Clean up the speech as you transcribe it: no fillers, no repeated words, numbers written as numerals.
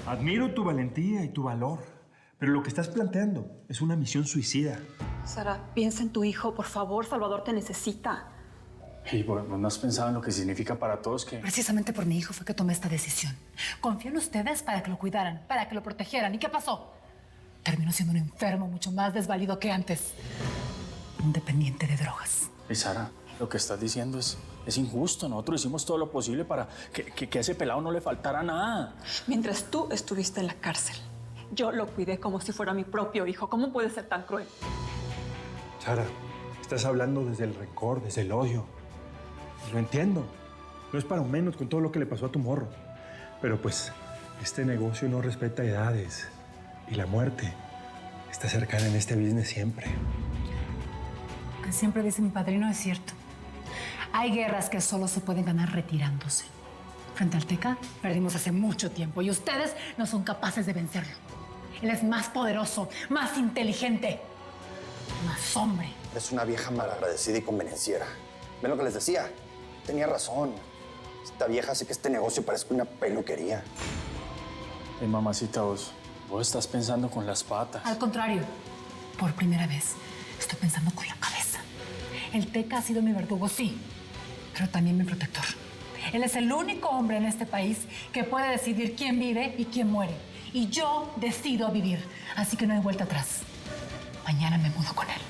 Admiro tu valentía y tu valor, pero lo que estás planteando es una misión suicida. Sara, piensa en tu hijo, por favor. Salvador te necesita. Y vos no has pensado en lo que significa para todos que... Precisamente por mi hijo fue que tomé esta decisión. Confié en ustedes para que lo cuidaran, para que lo protegieran. ¿Y qué pasó? Terminó siendo un enfermo mucho más desvalido que antes. Un dependiente de drogas. Y Sara, lo que estás diciendo es injusto. Nosotros hicimos todo lo posible para que a ese pelado no le faltara nada. Mientras tú estuviste en la cárcel, yo lo cuidé como si fuera mi propio hijo. ¿Cómo puedes ser tan cruel? Sara, estás hablando desde el rencor, desde el odio. Lo entiendo. No es para menos con todo lo que le pasó a tu morro. Pero pues, este negocio no respeta edades. Y la muerte está cercana en este business siempre. Lo que siempre dice mi padrino es cierto. Hay guerras que solo se pueden ganar retirándose. Frente al Teca, perdimos hace mucho tiempo y ustedes no son capaces de vencerlo. Él es más poderoso, más inteligente, más hombre. Es una vieja malagradecida y convenenciera. ¿Ven lo que les decía? Tenía razón. Esta vieja hace que este negocio parezca una peluquería. Mamacita, vos estás pensando con las patas. Al contrario, por primera vez estoy pensando con la cabeza. El Teca ha sido mi verdugo, sí, pero también mi protector. Él es el único hombre en este país que puede decidir quién vive y quién muere. Y yo decido vivir, así que no hay vuelta atrás. Mañana me mudo con él.